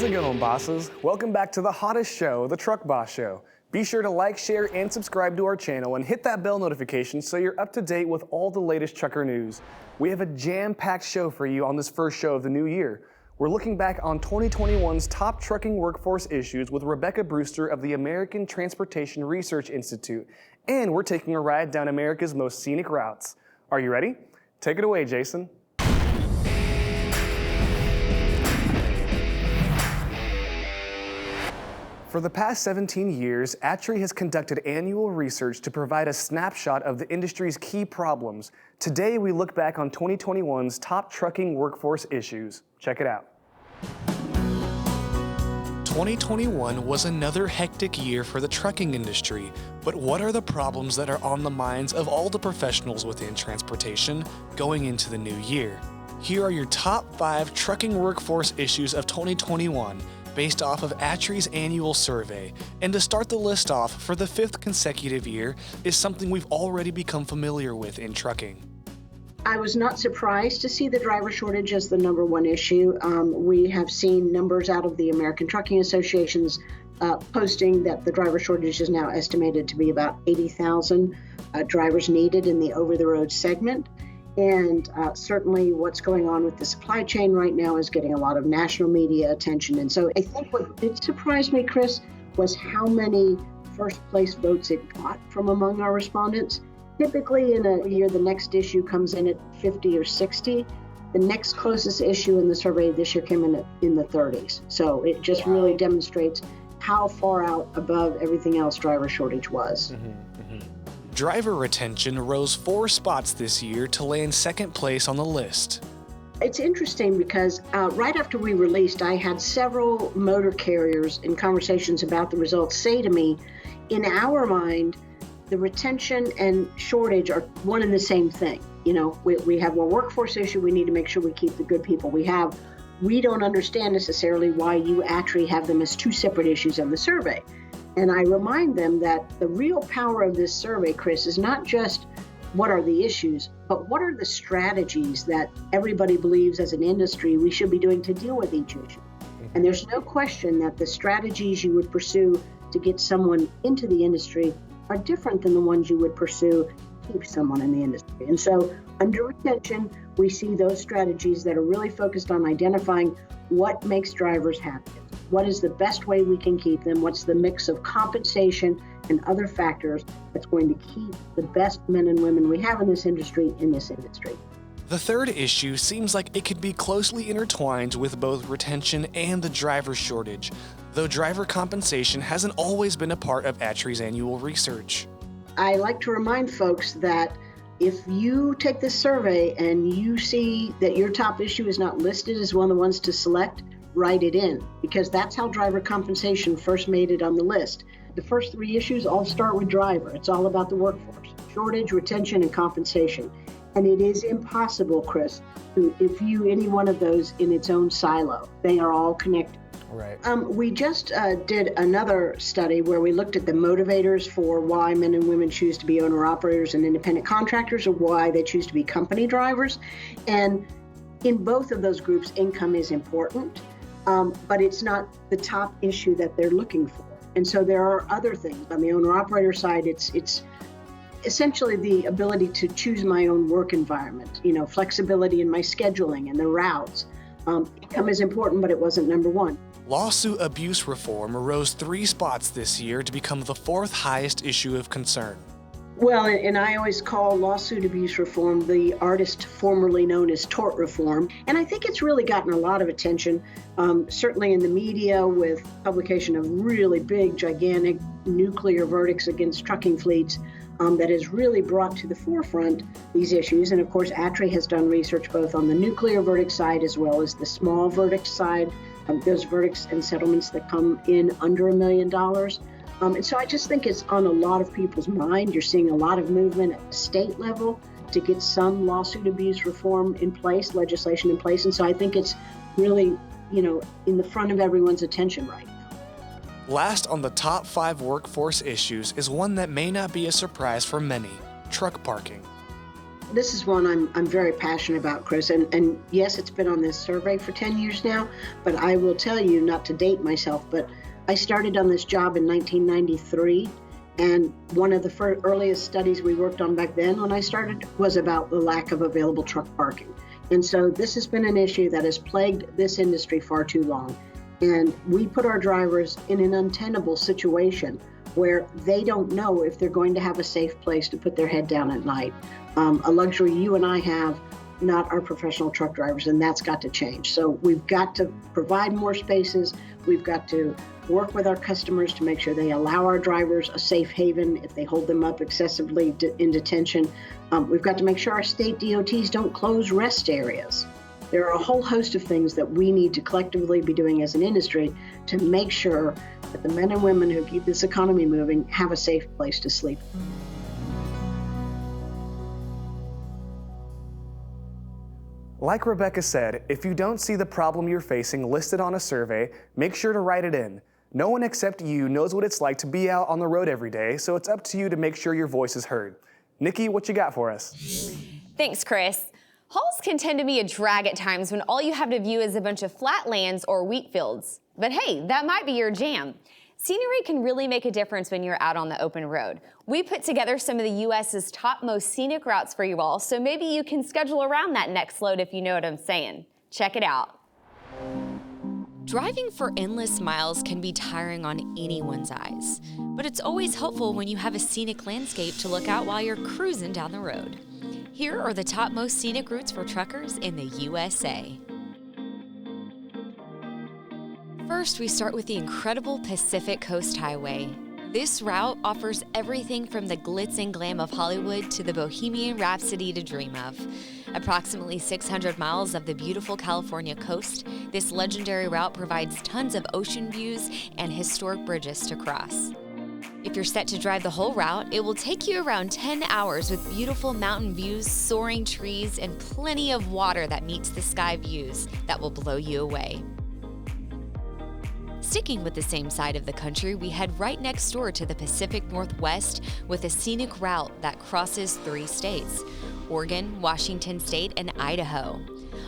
How's it going, bosses? Welcome back to the hottest show, the Truck Boss Show. Be sure to like, share, and subscribe to our channel and hit that bell notification so you're up to date with all the latest trucker news. We have a jam-packed show for you on this first show of the new year. We're looking back on 2021's top trucking workforce issues with Rebecca Brewster of the American Transportation Research Institute, and we're taking a ride down America's most scenic routes. Are you ready? Take it away, Jason. For the past 17 years, ATRI has conducted annual research to provide a snapshot of the industry's key problems. Today, we look back on 2021's top trucking workforce issues. Check it out. 2021 was another hectic year for the trucking industry, but what are the problems that are on the minds of all the professionals within transportation going into the new year? Here are your top 5 trucking workforce issues of 2021, based off of ATRI's annual survey. And to start the list off for the 5th consecutive year is something we've already become familiar with in trucking. I was not surprised to see the driver shortage as the number one issue. We have seen numbers out of the American Trucking Associations posting that the driver shortage is now estimated to be about 80,000 drivers needed in the over-the-road segment. And certainly what's going on with the supply chain right now is getting a lot of national media attention. And so I think what did surprise me, Chris, was how many first place votes it got from among our respondents. Typically in a year, the next issue comes in at 50 or 60. The next closest issue in the survey this year came in the 30s. So it just really demonstrates how far out above everything else driver shortage was. Driver retention rose 4 spots this year to land 2nd place on the list. It's interesting because right after we released, I had several motor carriers in conversations about the results say to me, in our mind, the retention and shortage are one and the same thing. You know, we have a workforce issue. We need to make sure we keep the good people we have. We don't understand necessarily why you actually have them as 2 separate issues on the survey. And I remind them that the real power of this survey, Chris, is not just what are the issues, but what are the strategies that everybody believes as an industry we should be doing to deal with each issue. And there's no question that the strategies you would pursue to get someone into the industry are different than the ones you would pursue to keep someone in the industry. And so under retention, we see those strategies that are really focused on identifying what makes drivers happy. What is the best way we can keep them? What's the mix of compensation and other factors that's going to keep the best men and women we have in this industry in this industry? The 3rd issue seems like it could be closely intertwined with both retention and the driver shortage, though driver compensation hasn't always been a part of ATRI's annual research. I like to remind folks that if you take this survey and you see that your top issue is not listed as one of the ones to select, write it in, because that's how driver compensation first made it on the list. The first 3 issues all start with driver. It's all about the workforce, shortage, retention, and compensation. And it is impossible, Chris, to view any one of those in its own silo. They are all connected. Right. We just did another study where we looked at the motivators for why men and women choose to be owner-operators and independent contractors, or why they choose to be company drivers. And in both of those groups, income is important. But it's not the top issue that they're looking for. And so there are other things. On the owner-operator side, it's essentially the ability to choose my own work environment, you know, flexibility in my scheduling and the routes. Income is important, but it wasn't number one. Lawsuit abuse reform rose 3 spots this year to become the 4th highest issue of concern. Well, and I always call lawsuit abuse reform the artist formerly known as tort reform. And I think it's really gotten a lot of attention, certainly in the media, with publication of really big, gigantic nuclear verdicts against trucking fleets that has really brought to the forefront these issues. And of course, ATRI has done research both on the nuclear verdict side as well as the small verdict side, those verdicts and settlements that come in under $1 million. And so I just think it's on a lot of people's mind. You're seeing a lot of movement at the state level to get some lawsuit abuse reform in place, legislation in place. And so I think it's really, you know, in the front of everyone's attention right now. Last on the top 5 workforce issues is one that may not be a surprise for many: truck parking. This is one I'm very passionate about, Chris. And yes, it's been on this survey for 10 years now, but I will tell you, not to date myself, but I started on this job in 1993. And one of the earliest studies we worked on back then when I started was about the lack of available truck parking. And so this has been an issue that has plagued this industry far too long. And we put our drivers in an untenable situation where they don't know if they're going to have a safe place to put their head down at night. A luxury you and I have, not our professional truck drivers, and that's got to change. So we've got to provide more spaces. We've got to work with our customers to make sure they allow our drivers a safe haven if they hold them up excessively in detention. We've got to make sure our state DOTs don't close rest areas. There are a whole host of things that we need to collectively be doing as an industry to make sure that the men and women who keep this economy moving have a safe place to sleep. Like Rebecca said, if you don't see the problem you're facing listed on a survey, make sure to write it in. No one except you knows what it's like to be out on the road every day, so it's up to you to make sure your voice is heard. Nikki, what you got for us? Thanks, Chris. Hauls can tend to be a drag at times when all you have to view is a bunch of flat lands or wheat fields. But hey, that might be your jam. Scenery can really make a difference when you're out on the open road. We put together some of the U.S.'s top most scenic routes for you all, so maybe you can schedule around that next load if you know what I'm saying. Check it out. Driving for endless miles can be tiring on anyone's eyes, but it's always helpful when you have a scenic landscape to look out while you're cruising down the road. Here are the top most scenic routes for truckers in the USA. First, we start with the incredible Pacific Coast Highway. This route offers everything from the glitz and glam of Hollywood to the Bohemian Rhapsody to dream of. Approximately 600 miles of the beautiful California coast, this legendary route provides tons of ocean views and historic bridges to cross. If you're set to drive the whole route, it will take you around 10 hours with beautiful mountain views, soaring trees, and plenty of water that meets the sky views that will blow you away. Sticking with the same side of the country, we head right next door to the Pacific Northwest with a scenic route that crosses 3 states: Oregon, Washington State, and Idaho.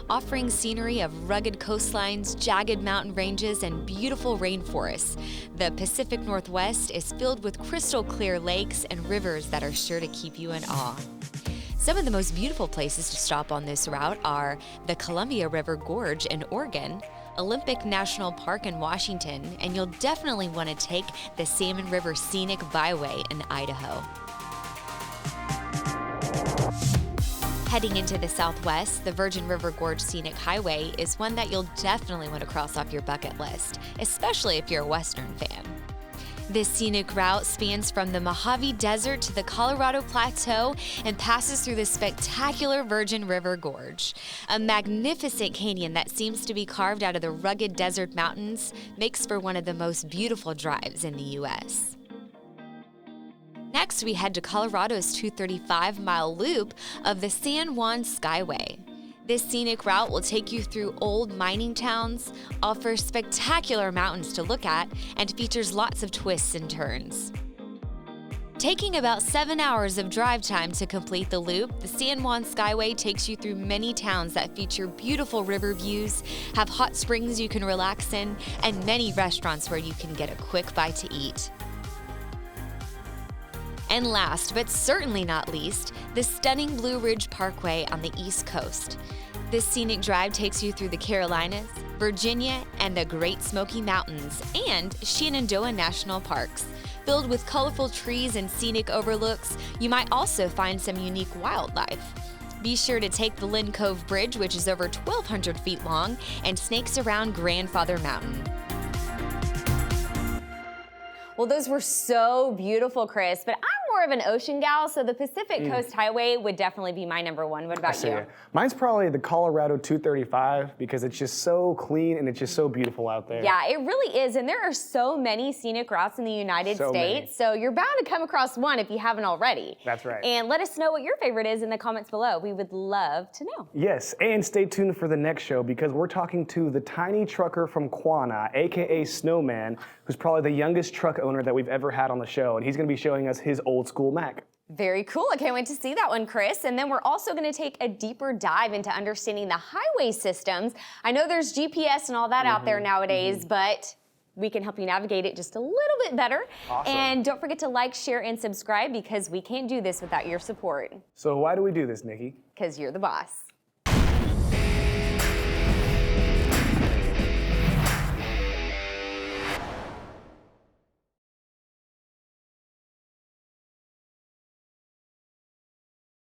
Offering scenery of rugged coastlines, jagged mountain ranges, and beautiful rainforests, the Pacific Northwest is filled with crystal clear lakes and rivers that are sure to keep you in awe. Some of the most beautiful places to stop on this route are the Columbia River Gorge in Oregon, Olympic National Park in Washington, and you'll definitely want to take the Salmon River Scenic Byway in Idaho. Heading into the Southwest, the Virgin River Gorge Scenic Highway is one that you'll definitely want to cross off your bucket list, especially if you're a Western fan. This scenic route spans from the Mojave Desert to the Colorado Plateau and passes through the spectacular Virgin River Gorge. A magnificent canyon that seems to be carved out of the rugged desert mountains makes for one of the most beautiful drives in the U.S. Next, we head to Colorado's 235-mile loop of the San Juan Skyway. This scenic route will take you through old mining towns, offers spectacular mountains to look at, and features lots of twists and turns. Taking about 7 hours of drive time to complete the loop, the San Juan Skyway takes you through many towns that feature beautiful river views, have hot springs you can relax in, and many restaurants where you can get a quick bite to eat. And last, but certainly not least, the stunning Blue Ridge Parkway on the East Coast. This scenic drive takes you through the Carolinas, Virginia, and the Great Smoky Mountains, and Shenandoah National Parks. Filled with colorful trees and scenic overlooks, you might also find some unique wildlife. Be sure to take the Lynn Cove Bridge, which is over 1,200 feet long and snakes around Grandfather Mountain. Well, those were so beautiful, Chris, but I'm more of an ocean gal, so the Pacific Coast Highway would definitely be my number one. What about you? Mine's probably the Colorado 235 because it's just so clean and it's just so beautiful out there. Yeah, it really is, and there are so many scenic routes in the United States, so you're bound to come across one if you haven't already. That's right. And let us know what your favorite is in the comments below. We would love to know. Yes, and stay tuned for the next show because we're talking to the tiny trucker from Quanah, aka Snowman, who's probably the youngest truck owner that we've ever had on the show, and he's going to be showing us his old school Mac. Very cool. I can't wait to see that one, Chris. And then we're also going to take a deeper dive into understanding the highway systems. I know there's GPS and all that out there nowadays, but we can help you navigate it just a little bit better. Awesome. And don't forget to like, share, and subscribe because we can't do this without your support. So why do we do this, Nikki? Because you're the boss.